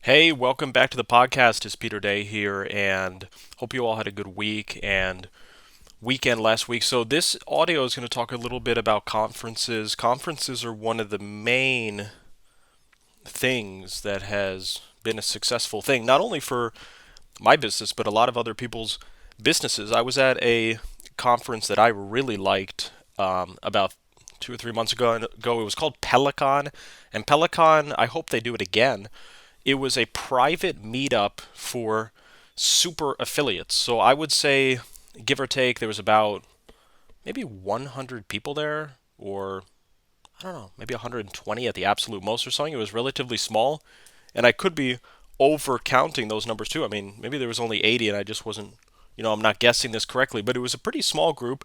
Hey, welcome back to the podcast. It's Peter Day here, and hope you all had a good week and weekend last week. So, this audio is going to talk a little bit about conferences. Conferences are one of the main things that has been a successful thing, not only for my business, but a lot of other people's businesses. I was at a conference that I really liked about 2 or 3 months ago. It was called Peloton, and Peloton, I hope they do it again. It was a private meetup for super affiliates. So I would say, give or take, there was about maybe 100 people there, or I don't know, maybe 120 at the absolute most or something. It was relatively small, and I could be over counting those numbers too. I mean, maybe there was only 80 and I just wasn't, I'm not guessing this correctly, but it was a pretty small group.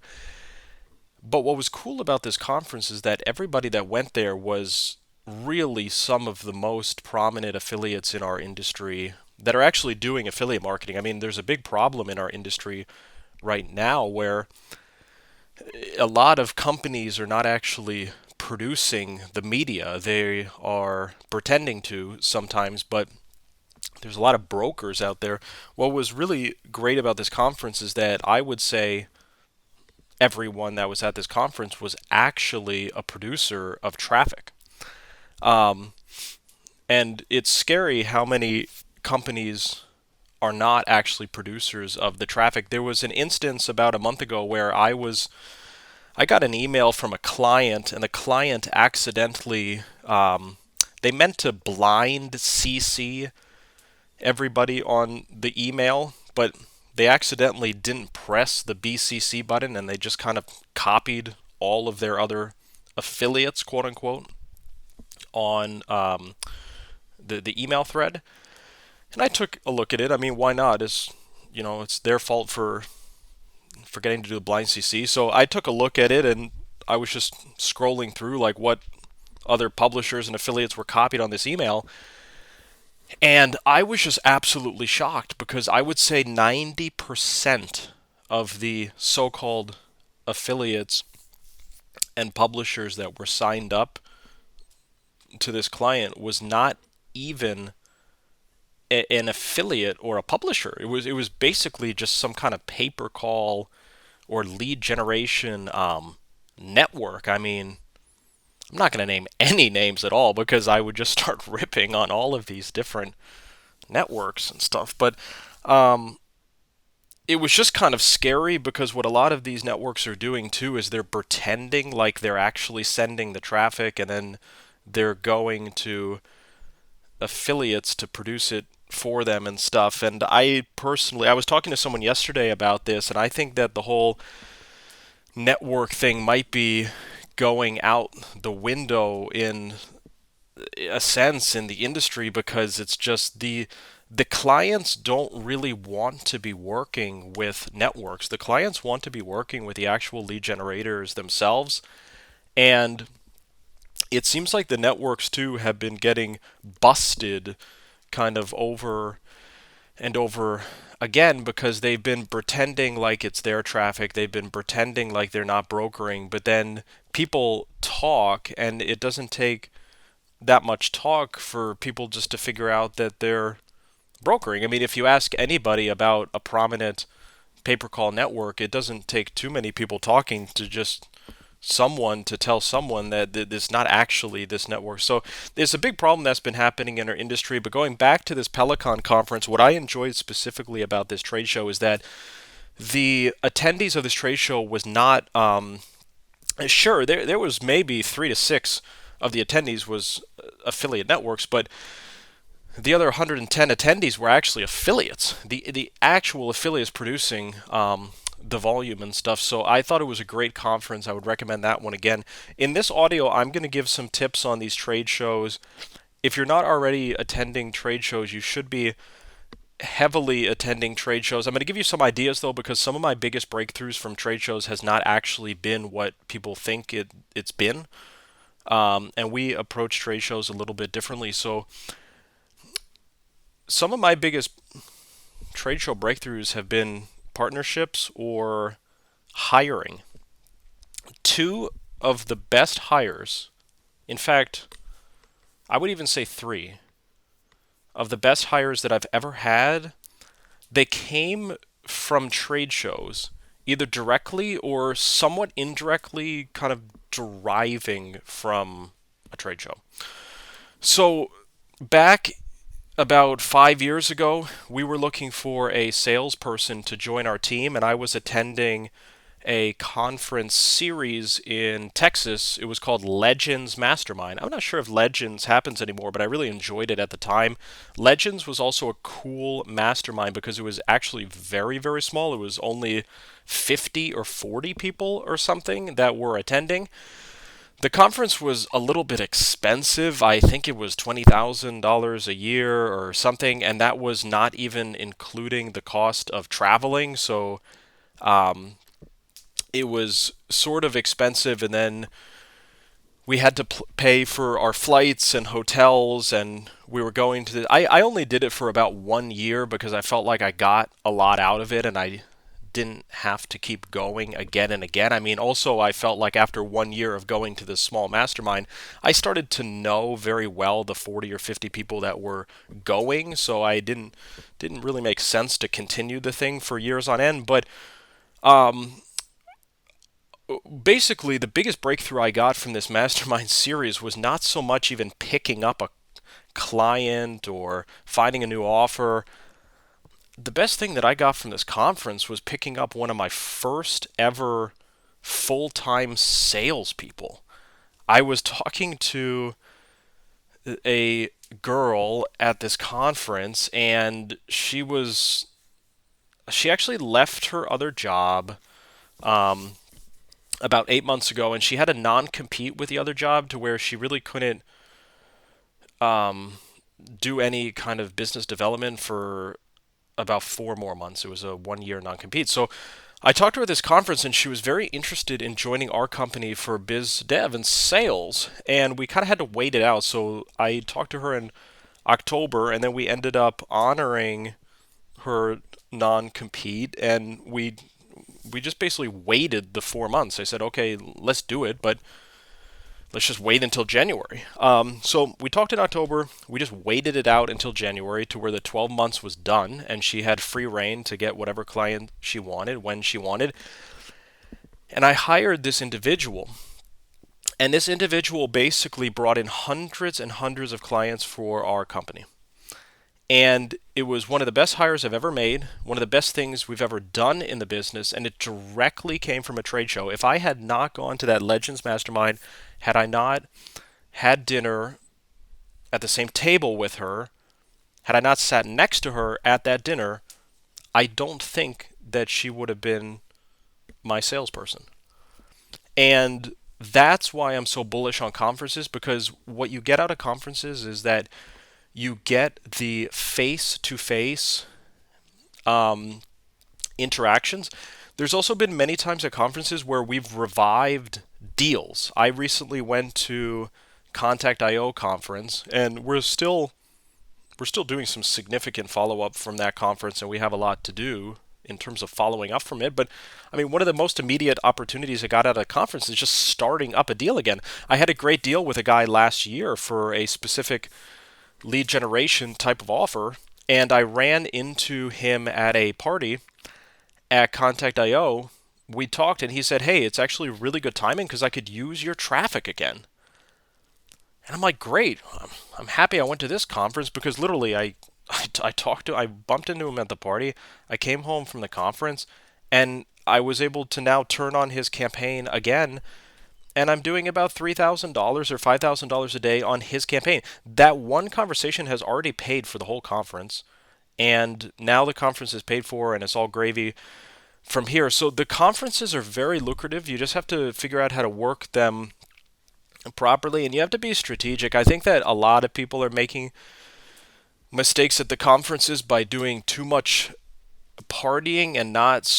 But what was cool about this conference is that everybody that went there was really some of the most prominent affiliates in our industry that are actually doing affiliate marketing. I mean, there's a big problem in our industry right now where a lot of companies are not actually producing the media. They are pretending to sometimes, but there's a lot of brokers out there. What was really great about this conference is that I would say everyone that was at this conference was actually a producer of traffic. Um, and it's scary how many companies are not actually producers of the traffic. There was an instance about a month ago where I got an email from a client, and the client accidentally they meant to blind CC everybody on the email, but they accidentally didn't press the BCC button, and they just kind of copied all of their other affiliates, quote unquote, on the email thread. And I took a look at it. I mean, why not? It's their fault for forgetting to do the blind CC. So I took a look at it, and I was just scrolling through like what other publishers and affiliates were copied on this email. And I was just absolutely shocked because I would say 90% of the so called affiliates and publishers that were signed up to this client was not even an affiliate or a publisher. It was basically just some kind of pay per call or lead generation network. I mean, I'm not going to name any names at all because I would just start ripping on all of these different networks and stuff. But um, it was just kind of scary because what a lot of these networks are doing too is they're pretending like they're actually sending the traffic, and then they're going to affiliates to produce it for them and stuff. And I was talking to someone yesterday about this, and I think that the whole network thing might be going out the window in a sense in the industry because it's just the clients don't really want to be working with networks. The clients want to be working with the actual lead generators themselves. And it seems like the networks too have been getting busted kind of over and over again because they've been pretending like it's their traffic. They've been pretending like they're not brokering, but then people talk, and it doesn't take that much talk for people just to figure out that they're brokering. I mean, if you ask anybody about a prominent pay-per-call network, it doesn't take too many people talking to just someone to tell someone that it's not actually this network. So there's a big problem that's been happening in our industry. But going back to this Peloton conference, what I enjoyed specifically about this trade show is that the attendees of this trade show was not sure. There was maybe 3 to 6 of the attendees was affiliate networks, but the other 110 attendees were actually affiliates. The actual affiliates producing the volume and stuff. So I thought it was a great conference. I would recommend that one again. In this audio, I'm going to give some tips on these trade shows. If you're not already attending trade shows, you should be heavily attending trade shows. I'm going to give you some ideas though, because some of my biggest breakthroughs from trade shows has not actually been what people think it's been. And we approach trade shows a little bit differently. So some of my biggest trade show breakthroughs have been partnerships or hiring. Two of the best hires, in fact, I would even say three of the best hires that I've ever had, they came from trade shows, either directly or somewhat indirectly, kind of deriving from a trade show. So back about 5 years ago, we were looking for a salesperson to join our team, and I was attending a conference series in Texas. It was called Legends Mastermind. I'm not sure if Legends happens anymore, but I really enjoyed it at the time. Legends was also a cool mastermind because it was actually very, very small. It was only 50 or 40 people or something that were attending. The conference was a little bit expensive. I think it was $20,000 a year or something, and that was not even including the cost of traveling. So it was sort of expensive, and then we had to pay for our flights and hotels, and we were going to I only did it for about 1 year because I felt like I got a lot out of it, and I didn't have to keep going again and again. I mean, also I felt like after 1 year of going to this small mastermind, I started to know very well the 40 or 50 people that were going, so I didn't really make sense to continue the thing for years on end. But basically, the biggest breakthrough I got from this mastermind series was not so much even picking up a client or finding a new offer. The best thing that I got from this conference was picking up one of my first ever full-time salespeople. I was talking to a girl at this conference, and she actually left her other job about 8 months ago, and she had a non-compete with the other job to where she really couldn't do any kind of business development for about 4 more months. It was a 1 year non-compete. So I talked to her at this conference, and she was very interested in joining our company for biz dev and sales, and we kind of had to wait it out. So I talked to her in October, and then we ended up honoring her non-compete, and we just basically waited the 4 months. I said, okay, let's do it, but let's just wait until January. So we talked in October. We just waited it out until January to where the 12 months was done, and she had free reign to get whatever client she wanted when she wanted. And I hired this individual. And this individual basically brought in hundreds and hundreds of clients for our company. And it was one of the best hires I've ever made, one of the best things we've ever done in the business, and it directly came from a trade show. If I had not gone to that Legends Mastermind, had I not had dinner at the same table with her, had I not sat next to her at that dinner, I don't think that she would have been my salesperson. And that's why I'm so bullish on conferences, because what you get out of conferences is that you get the face-to-face interactions. There's also been many times at conferences where we've revived deals. I recently went to Contact.io conference, and we're still doing some significant follow-up from that conference, and we have a lot to do in terms of following up from it. But I mean, one of the most immediate opportunities I got out of the conference is just starting up a deal again. I had a great deal with a guy last year for a specific lead generation type of offer, and I ran into him at a party at Contact.io. We talked, and he said, hey, it's actually really good timing because I could use your traffic again. And I'm like, great. I'm happy I went to this conference because literally I bumped into him at the party. I came home from the conference, and I was able to now turn on his campaign again, and I'm doing about $3,000 or $5,000 a day on his campaign. That one conversation has already paid for the whole conference, and now the conference is paid for, and it's all gravy from here. So the conferences are very lucrative. You just have to figure out how to work them properly, and you have to be strategic. I think that a lot of people are making mistakes at the conferences by doing too much partying and not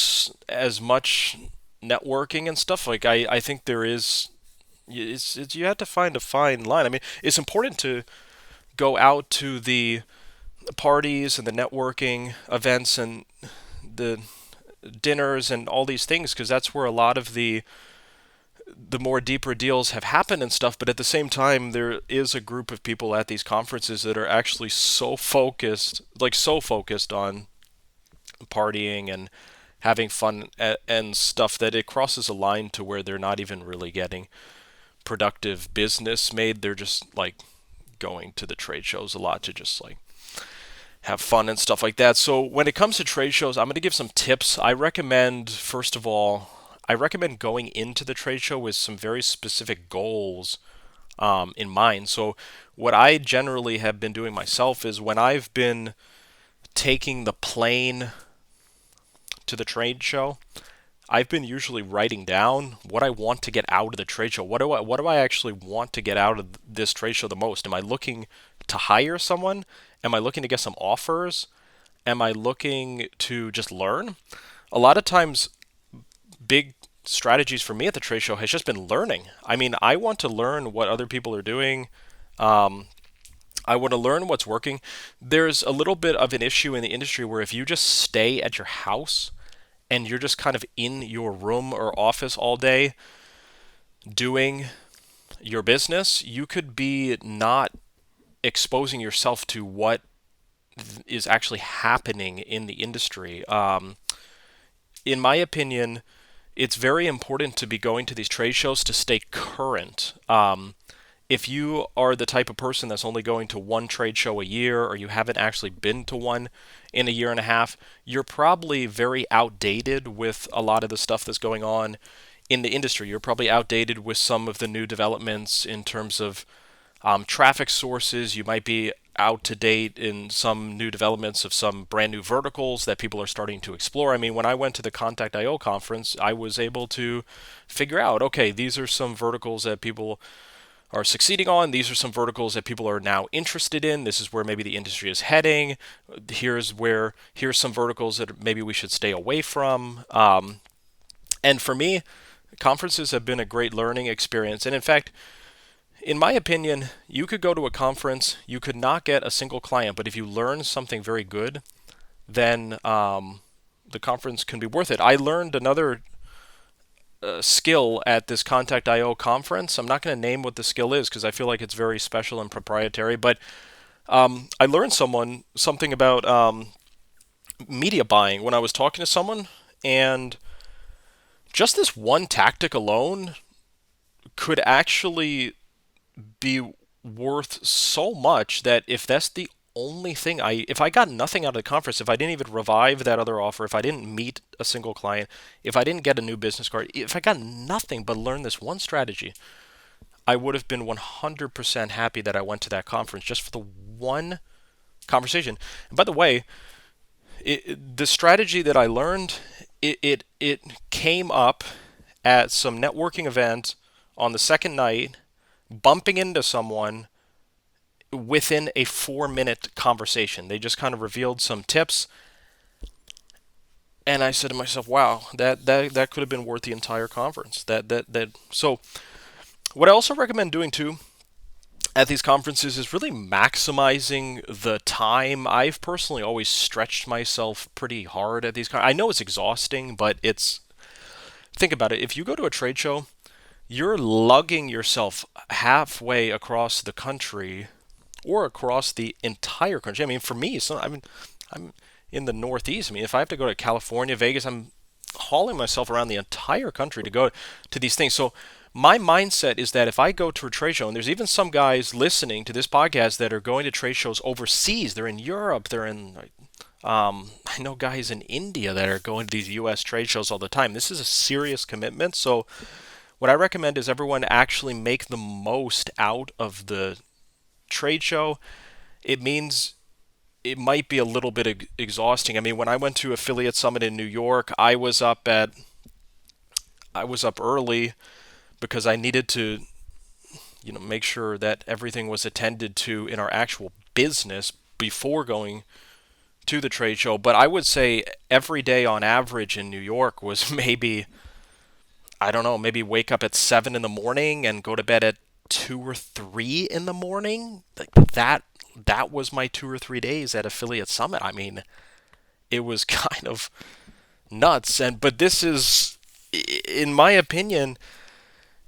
as much networking and stuff. Like I think there is, you have to find a fine line. I mean, it's important to go out to the parties and the networking events and the dinners and all these things, because that's where a lot of the the more deeper deals have happened and stuff, but at the same time, there is a group of people at these conferences that are actually so focused on partying and having fun and stuff that it crosses a line to where they're not even really getting productive business made. They're just like going to the trade shows a lot to just like have fun and stuff like that. So when it comes to trade shows, I'm going to give some tips. I recommend, first of all, I recommend going into the trade show with some very specific goals in mind. So what I generally have been doing myself is when I've been taking the plane to the trade show, I've been usually writing down what I want to get out of the trade show. What do I actually want to get out of this trade show the most? Am I looking to hire someone? Am I looking to get some offers? Am I looking to just learn? A lot of times, big strategies for me at the trade show has just been learning. I mean, I want to learn what other people are doing. I want to learn what's working. There's a little bit of an issue in the industry where if you just stay at your house and you're just kind of in your room or office all day doing your business, you could be not exposing yourself to what is actually happening in the industry. In my opinion, it's very important to be going to these trade shows to stay current. If you are the type of person that's only going to one trade show a year, or you haven't actually been to one in a year and a half, you're probably very outdated with a lot of the stuff that's going on in the industry. You're probably outdated with some of the new developments in terms of traffic sources. You might be out to date in some new developments of some brand new verticals that people are starting to explore. I mean, when I went to the Contact.io conference, I was able to figure out, okay, these are some verticals that people are succeeding on. These are some verticals that people are now interested in. This is where maybe the industry is heading. Here's some verticals that maybe we should stay away from. And for me, conferences have been a great learning experience. And in fact, in my opinion, you could go to a conference, you could not get a single client, but if you learn something very good, then the conference can be worth it. I learned another skill at this Contact.io conference. I'm not going to name what the skill is because I feel like it's very special and proprietary, but I learned something about media buying when I was talking to someone, and just this one tactic alone could actually be worth so much that if that's the only thing if I got nothing out of the conference, if I didn't even revive that other offer, if I didn't meet a single client, if I didn't get a new business card, if I got nothing but learn this one strategy, I would have been 100% happy that I went to that conference just for the one conversation. And by the way, the strategy that I learned, it came up at some networking event on the second night, bumping into someone within a 4-minute conversation. They just kind of revealed some tips, and I said to myself, "Wow, that could have been worth the entire conference." So, what I also recommend doing too at these conferences is really maximizing the time. I've personally always stretched myself pretty hard at these. I know it's exhausting, but think about it. If you go to a trade show, you're lugging yourself halfway across the country or across the entire country. I mean, for me, I'm in the Northeast. I mean, if I have to go to California, Vegas, I'm hauling myself around the entire country to go to these things. So my mindset is that if I go to a trade show, and there's even some guys listening to this podcast that are going to trade shows overseas, they're in Europe, they're in I know guys in India that are going to these U.S. trade shows all the time. This is a serious commitment. So what I recommend is everyone actually make the most out of the trade show. It means it might be a little bit exhausting. I mean, when I went to Affiliate Summit in New York, I was up early because I needed to, make sure that everything was attended to in our actual business before going to the trade show. But I would say every day on average in New York was maybe, I don't know, maybe wake up at 7 in the morning and go to bed at 2 or 3 in the morning. Like that was my 2 or 3 days at Affiliate Summit. I mean, it was kind of nuts. But this is, in my opinion,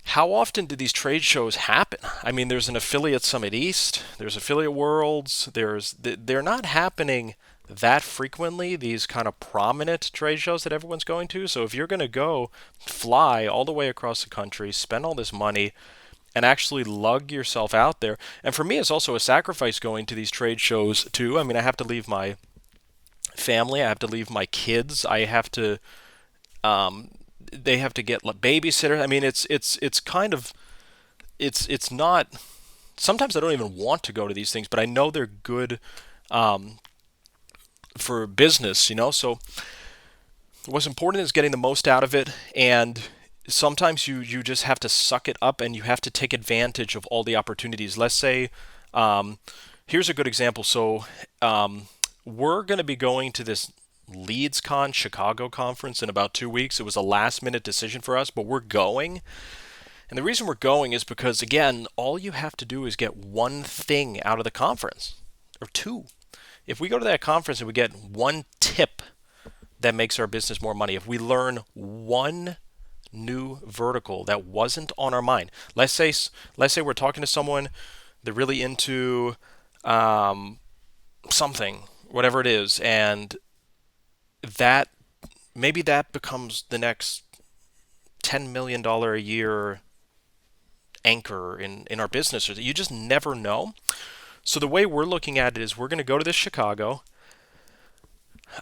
how often do these trade shows happen? I mean, there's an affiliate summit east, there's affiliate worlds, they're not happening that frequently, these kind of prominent trade shows that everyone's going to. So if you're going to go fly all the way across the country, spend all this money, and actually lug yourself out there. And for me, it's also a sacrifice going to these trade shows too. I mean, I have to leave my family, I have to leave my kids, I have to um, they have to get babysitters. I mean, it's kind of it's not. Sometimes I don't even want to go to these things, but I know they're good um, for business. So what's important is getting the most out of it, and sometimes you just have to suck it up and you have to take advantage of all the opportunities. Let's say, um, here's a good example. So we're going to be going to this LeadsCon Chicago conference in about 2 weeks. It was a last minute decision for us, but we're going. And the reason we're going is because, again, all you have to do is get one thing out of the conference, or two. If we go to that conference and we get one tip that makes our business more money, if we learn one new vertical that wasn't on our mind, let's say we're talking to someone, they're really into something, whatever it is, and that maybe that becomes the next $10 million a year anchor in our business. You just never know. So the way we're looking at it is we're going to go to this Chicago.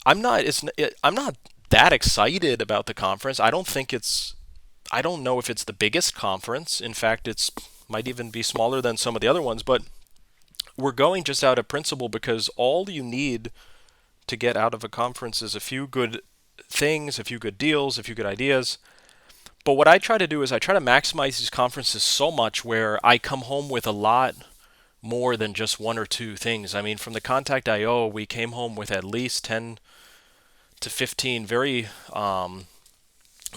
I'm not that excited about the conference. I don't know if it's the biggest conference. In fact, it's might even be smaller than some of the other ones, but we're going just out of principle because all you need to get out of a conference is a few good things, a few good deals, a few good ideas. But what I try to do is I try to maximize these conferences so much where I come home with a lot more than just one or two things. I mean, from the Contact.io, we came home with at least 10 to 15 very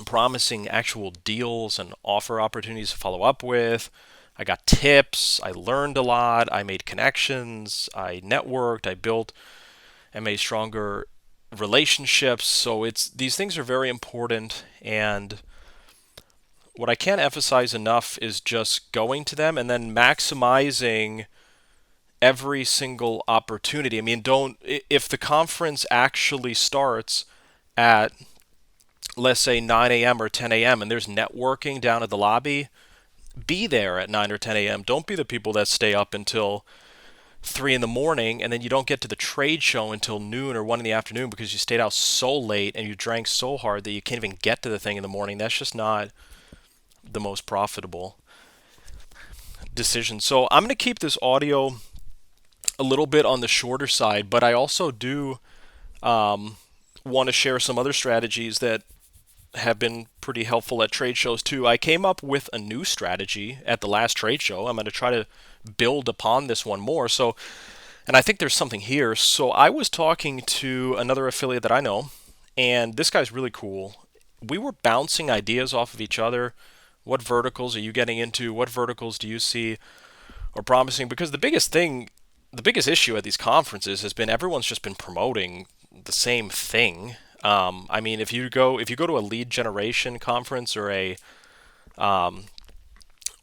promising actual deals and offer opportunities to follow up with. I got tips, I learned a lot, I made connections, I networked, I built and made stronger relationships. So these things are very important, and what I can't emphasize enough is just going to them and then maximizing every single opportunity. I mean, don't if the conference actually starts at, let's say, 9 a.m. or 10 a.m. and there's networking down at the lobby, be there at 9 or 10 a.m. Don't be the people that stay up until 3 in the morning and then you don't get to the trade show until noon or 1 in the afternoon because you stayed out so late and you drank so hard that you can't even get to the thing in the morning. That's just not the most profitable decision. So I'm going to keep this audio a little bit on the shorter side, but I also do want to share some other strategies that have been pretty helpful at trade shows too. I came up with a new strategy at the last trade show. I'm going to try to build upon this one more. So, and I think there's something here. So I was talking to another affiliate that I know, and this guy's really cool. We were bouncing ideas off of each other. What verticals are you getting into? What verticals do you see are promising? Because the biggest issue at these conferences has been everyone's just been promoting the same thing. I mean, if you go to a lead generation conference or a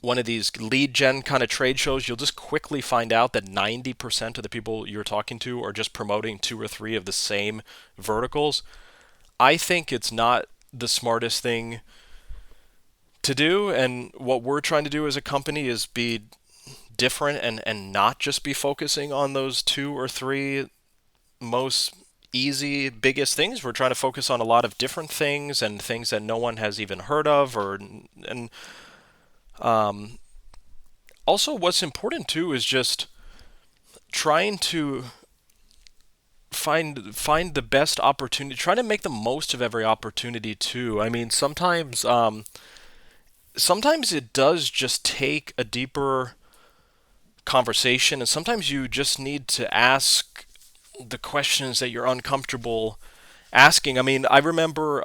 one of these lead gen kind of trade shows, you'll just quickly find out that 90% of the people you're talking to are just promoting two or three of the same verticals. I think it's not the smartest thing to do, and what we're trying to do as a company is be different and not just be focusing on those two or three most easy biggest things. We're trying to focus on a lot of different things and things that no one has even heard of, or and um, also what's important too is just trying to find the best opportunity, trying to make the most of every opportunity too. I mean, sometimes it does just take a deeper conversation, and sometimes you just need to ask the questions that you're uncomfortable asking. I mean, I remember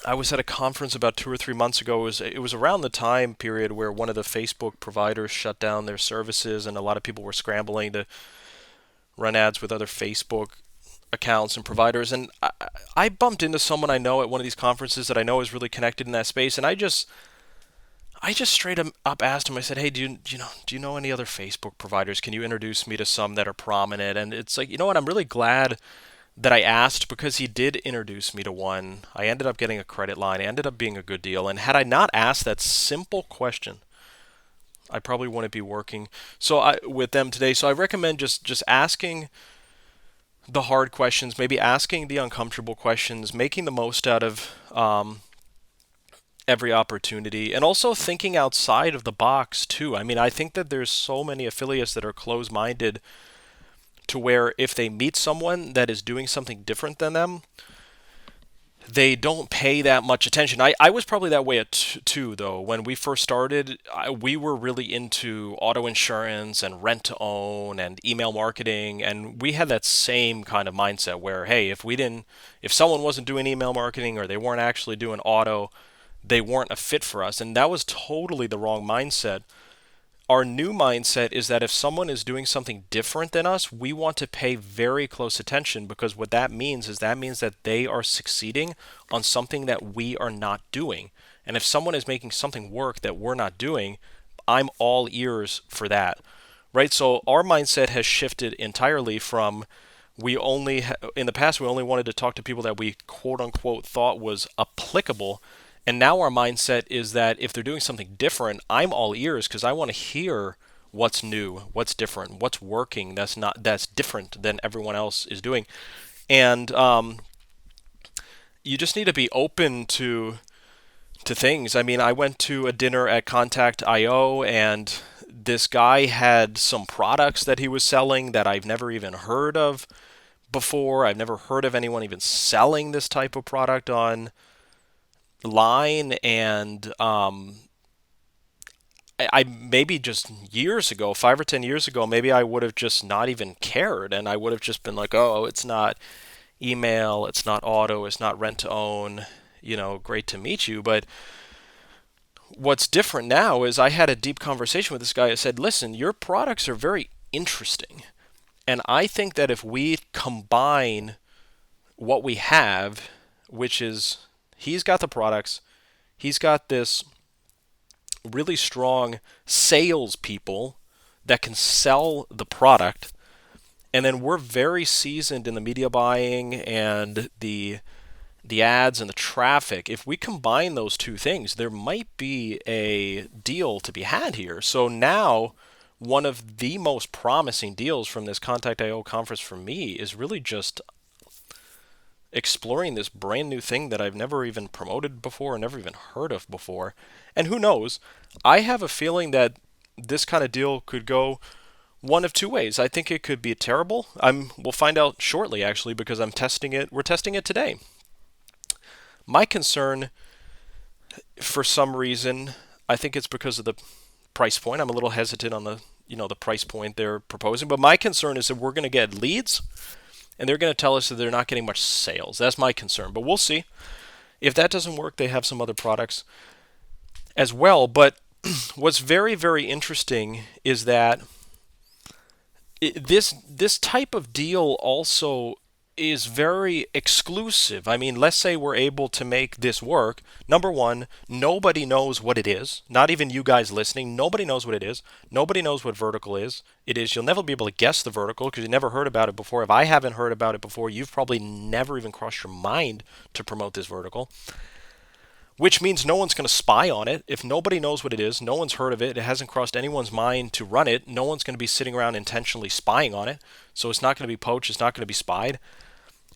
I was at a conference about 2 or 3 months ago. It was around the time period where one of the Facebook providers shut down their services, and a lot of people were scrambling to run ads with other Facebook accounts and providers. And I bumped into someone I know at one of these conferences that I know is really connected in that space, and I just I just straight up asked him. I said, "Hey, do you know any other Facebook providers? Can you introduce me to some that are prominent?" And it's like, you know what? I'm really glad that I asked because he did introduce me to one. I ended up getting a credit line. It ended up being a good deal. And had I not asked that simple question, I probably wouldn't be working with them today. So I recommend just asking the hard questions, maybe asking the uncomfortable questions, making the most out of every opportunity, and also thinking outside of the box too. I mean, I think that there's so many affiliates that are closed-minded to where if they meet someone that is doing something different than them, they don't pay that much attention. I was probably that way too, though. When we first started, we were really into auto insurance and rent to own and email marketing, and we had that same kind of mindset where, hey, if someone wasn't doing email marketing or they weren't actually doing auto, they weren't a fit for us, and that was totally the wrong mindset. Our new mindset is that if someone is doing something different than us, we want to pay very close attention, because what that means is that they are succeeding on something that we are not doing. And if someone is making something work that we're not doing, I'm all ears for that. Right? So our mindset has shifted entirely from in the past we only wanted to talk to people that we quote unquote thought was applicable, and now our mindset is that if they're doing something different, I'm all ears because I want to hear what's new, what's different, what's working that's different than everyone else is doing. And you just need to be open to things. I mean, I went to a dinner at Contact IO, and this guy had some products that he was selling that I've never even heard of before. I've never heard of anyone even selling this type of product on line, and I maybe just years ago, 5 or 10 years ago, maybe I would have just not even cared, and I would have just been like, oh, it's not email, it's not auto, it's not rent to own, great to meet you. But what's different now is I had a deep conversation with this guy. I said, listen, your products are very interesting, and I think that if we combine what we have, which is he's got the products, he's got this really strong salespeople that can sell the product, and then we're very seasoned in the media buying and the ads and the traffic. If we combine those two things, there might be a deal to be had here. So now, one of the most promising deals from this Contact IO conference for me is really just exploring this brand new thing that I've never even promoted before, never even heard of before. And who knows? I have a feeling that this kind of deal could go one of two ways. I think it could be terrible. We'll find out shortly, actually, because I'm testing it. We're testing it today. My concern, for some reason, I think it's because of the price point. I'm a little hesitant on the price point they're proposing, but my concern is that we're going to get leads, and they're going to tell us that they're not getting much sales. That's my concern, but we'll see. If that doesn't work, they have some other products as well. But what's very, very interesting is that this type of deal also is very exclusive. I mean, let's say we're able to make this work. Number one, nobody knows what it is. Not even you guys listening. Nobody knows what it is. Nobody knows what vertical it is. You'll never be able to guess the vertical because you never heard about it before. If I haven't heard about it before, you've probably never even crossed your mind to promote this vertical, which means no one's going to spy on it. If nobody knows what it is, no one's heard of it, it hasn't crossed anyone's mind to run it, no one's going to be sitting around intentionally spying on it. So it's not going to be poached, it's not going to be spied.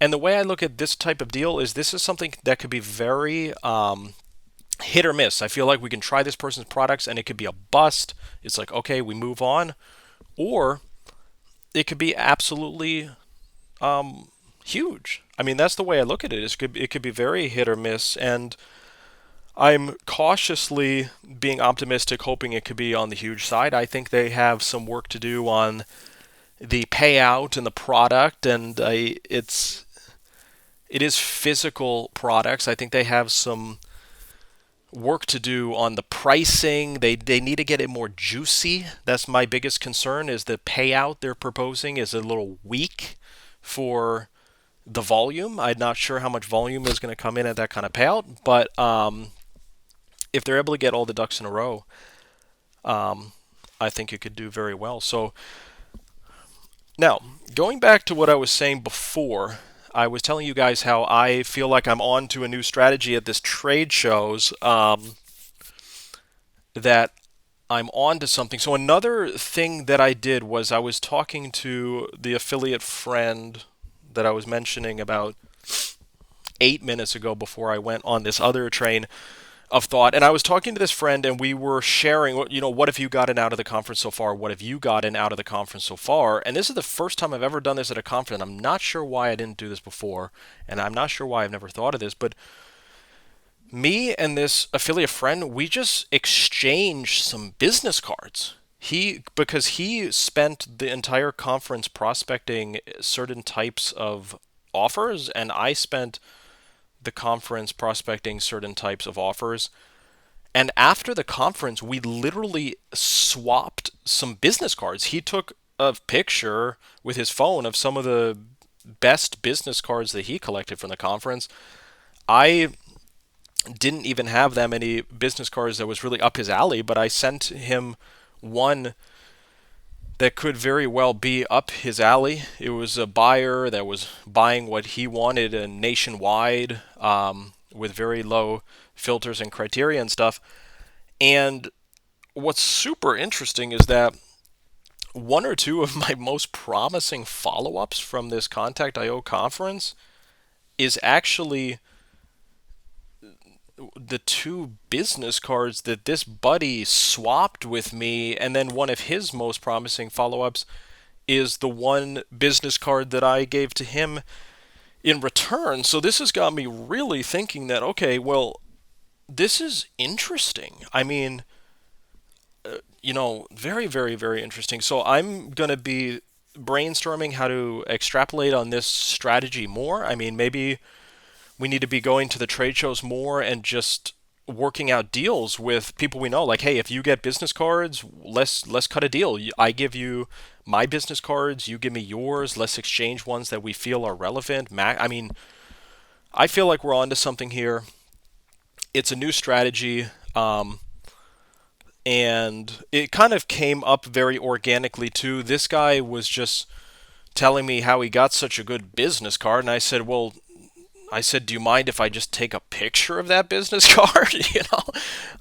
And the way I look at this type of deal is this is something that could be very hit or miss. I feel like we can try this person's products and it could be a bust. It's like, okay, we move on. Or it could be absolutely huge. I mean, that's the way I look at it. It could be very hit or miss. And I'm cautiously being optimistic, hoping it could be on the huge side. I think they have some work to do on the payout and the product, and it is physical products. I think they have some work to do on the pricing. They need to get it more juicy. That's my biggest concern, is the payout they're proposing is a little weak for the volume. I'm not sure how much volume is going to come in at that kind of payout, but if they're able to get all the ducks in a row, um, I think it could do very well. So now, going back to what I was saying before, I was telling you guys how I feel like I'm on to a new strategy at this trade shows, that I'm on to something. So another thing that I did was I was talking to the affiliate friend that I was mentioning about 8 minutes ago before I went on this other train of thought. And I was talking to this friend, and we were sharing, what have you gotten out of the conference so far? What have you gotten out of the conference so far? And this is the first time I've ever done this at a conference. I'm not sure why I didn't do this before, and I'm not sure why I've never thought of this, but me and this affiliate friend, we just exchanged some business cards. Because he spent the entire conference prospecting certain types of offers, and I spent the conference prospecting certain types of offers. And after the conference, we literally swapped some business cards. He took a picture with his phone of some of the best business cards that he collected from the conference. I didn't even have that many business cards that was really up his alley, but I sent him one that could very well be up his alley. It was a buyer that was buying what he wanted nationwide, with very low filters and criteria and stuff. And what's super interesting is that one or two of my most promising follow-ups from this Contact.io conference is actually the two business cards that this buddy swapped with me, and then one of his most promising follow-ups is the one business card that I gave to him in return. So this has got me really thinking that, okay, well, this is interesting. I mean, very, very, very interesting. So I'm going to be brainstorming how to extrapolate on this strategy more. I mean, maybe we need to be going to the trade shows more and just working out deals with people we know. Like, hey, if you get business cards, let's cut a deal. I give you my business cards, you give me yours. Let's exchange ones that we feel are relevant. I mean, I feel like we're onto something here. It's a new strategy, and it kind of came up very organically too. This guy was just telling me how he got such a good business card, and I said, do you mind if I just take a picture of that business card?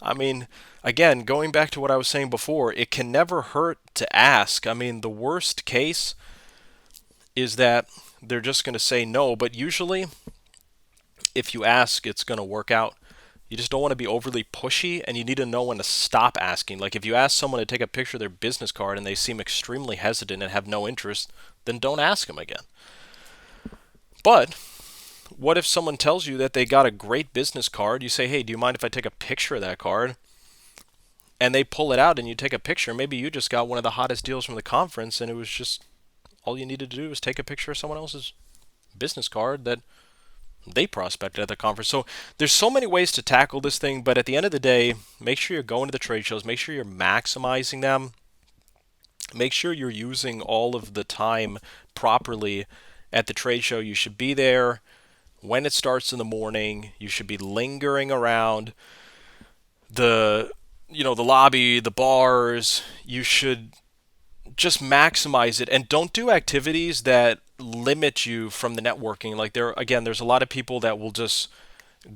I mean, again, going back to what I was saying before, it can never hurt to ask. I mean, the worst case is that they're just going to say no, but usually if you ask, it's going to work out. You just don't want to be overly pushy, and you need to know when to stop asking. Like, if you ask someone to take a picture of their business card and they seem extremely hesitant and have no interest, then don't ask them again. But what if someone tells you that they got a great business card? You say, hey, do you mind if I take a picture of that card? And they pull it out and you take a picture. Maybe you just got one of the hottest deals from the conference, and it was just all you needed to do was take a picture of someone else's business card that they prospected at the conference. So there's so many ways to tackle this thing, but at the end of the day, make sure you're going to the trade shows, make sure you're maximizing them, make sure you're using all of the time properly at the trade show. You should be there when it starts in the morning. You should be lingering around the lobby, the bars. You should just maximize it, and don't do activities that limit you from the networking. Like, there's a lot of people that will just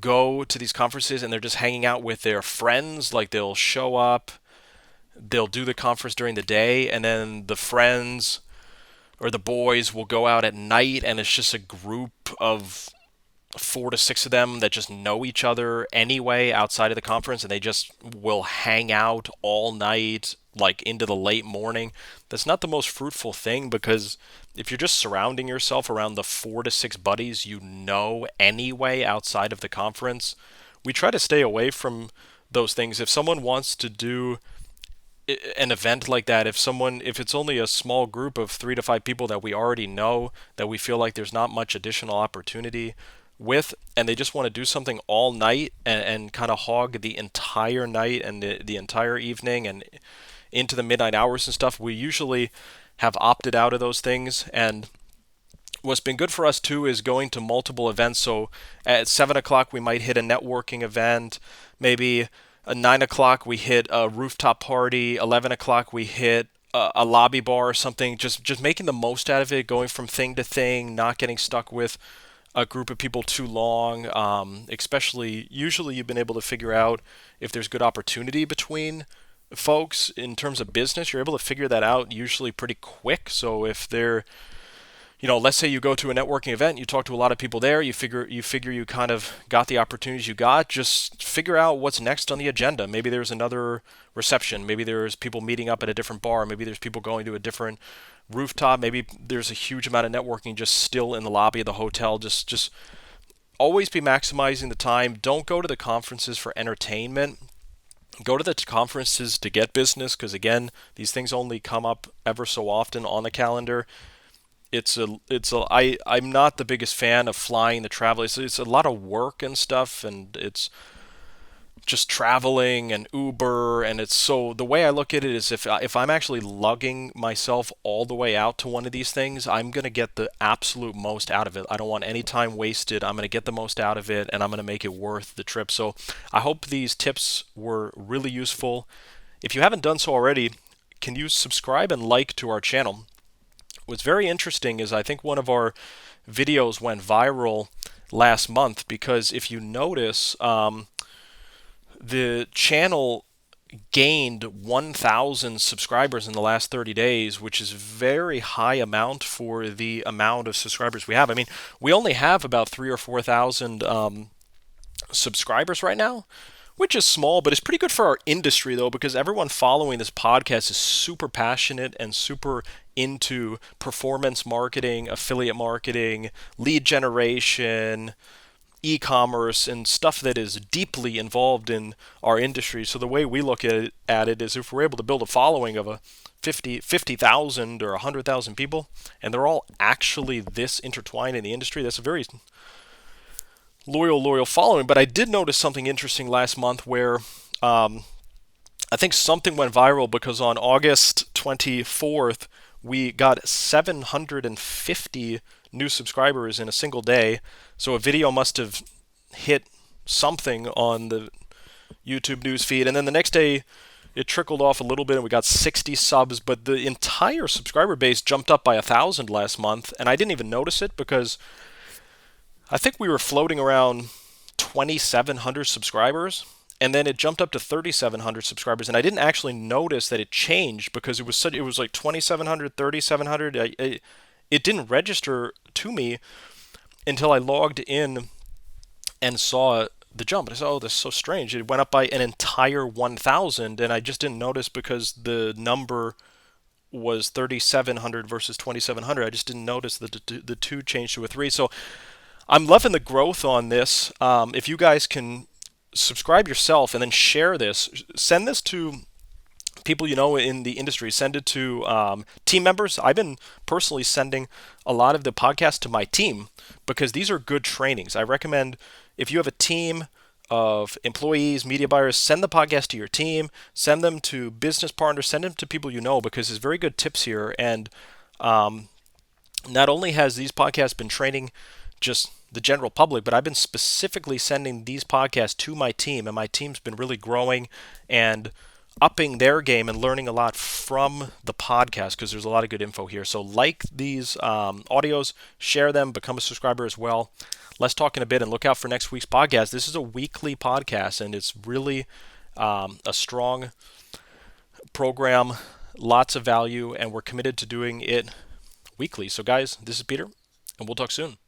go to these conferences and they're just hanging out with their friends. Like, they'll show up, they'll do the conference during the day, and then the friends or the boys will go out at night, and it's just a group of 4 to 6 of them that just know each other anyway outside of the conference, and they just will hang out all night, like into the late morning. That's not the most fruitful thing, because if you're just surrounding yourself around the 4 to 6 buddies you know anyway outside of the conference, we try to stay away from those things. If someone wants to do an event like that, if it's only a small group of 3 to 5 people that we already know, that we feel like there's not much additional opportunity with, and they just want to do something all night and kind of hog the entire night and the entire evening and into the midnight hours and stuff, we usually have opted out of those things. And what's been good for us too is going to multiple events. So at 7 o'clock we might hit a networking event. Maybe 9 o'clock we hit a rooftop party. 11 o'clock we hit a lobby bar or something. Just making the most out of it, going from thing to thing, not getting stuck with a group of people too long. Especially, usually you've been able to figure out if there's good opportunity between folks in terms of business. You're able to figure that out usually pretty quick. So if they're, let's say you go to a networking event, you talk to a lot of people there, you figure you kind of got the opportunities you got, just figure out what's next on the agenda. Maybe there's another reception, maybe there's people meeting up at a different bar, maybe there's people going to a different rooftop, maybe there's a huge amount of networking just still in the lobby of the hotel. Just always be maximizing the time. Don't go to the conferences for entertainment. Go to the conferences to get business, because again, these things only come up ever so often on the calendar. I'm not the biggest fan of flying the travel. It's a lot of work and stuff, and it's just traveling and Uber, and it's so the way I look at it is if I'm actually lugging myself all the way out to one of these things, I'm going to get the absolute most out of it. I don't want any time wasted. I'm going to get the most out of it, and I'm going to make it worth the trip. So I hope these tips were really useful. If you haven't done so already, can you subscribe and like to our channel? What's very interesting is I think one of our videos went viral last month because if you notice, the channel gained 1,000 subscribers in the last 30 days, which is a very high amount for the amount of subscribers we have. I mean, we only have about 3,000 or 4,000 subscribers right now, which is small, but it's pretty good for our industry, though, because everyone following this podcast is super passionate and super into performance marketing, affiliate marketing, lead generation, e-commerce, and stuff that is deeply involved in our industry. So the way we look at it is if we're able to build a following of a 50,000 or 100,000 people, and they're all actually this intertwined in the industry, that's a very loyal following. But I did notice something interesting last month where I think something went viral because on August 24th, we got 750 new subscribers in a single day. So a video must have hit something on the YouTube news feed. And then the next day, it trickled off a little bit and we got 60 subs. But the entire subscriber base jumped up by 1,000 last month. And I didn't even notice it because I think we were floating around 2,700 subscribers, and then it jumped up to 3,700 subscribers, and I didn't actually notice that it changed because it was like 2,700, 3,700. It didn't register to me until I logged in and saw the jump. And I said, "Oh, this is so strange." It went up by an entire 1,000, and I just didn't notice because the number was 3,700 versus 2,700. I just didn't notice that the two changed to a 3. So I'm loving the growth on this. If you guys can subscribe yourself and then share this, send this to people you know in the industry, send it to team members. I've been personally sending a lot of the podcasts to my team because these are good trainings. I recommend if you have a team of employees, media buyers, send the podcast to your team, send them to business partners, send them to people you know, because there's very good tips here. And not only has these podcasts been training just the general public, but I've been specifically sending these podcasts to my team, and my team's been really growing and upping their game and learning a lot from the podcast because there's a lot of good info here. So like these audios, share them, become a subscriber as well. Let's talk in a bit and look out for next week's podcast. This is a weekly podcast, and it's really a strong program, lots of value, and we're committed to doing it weekly. So guys, this is Peter, and we'll talk soon.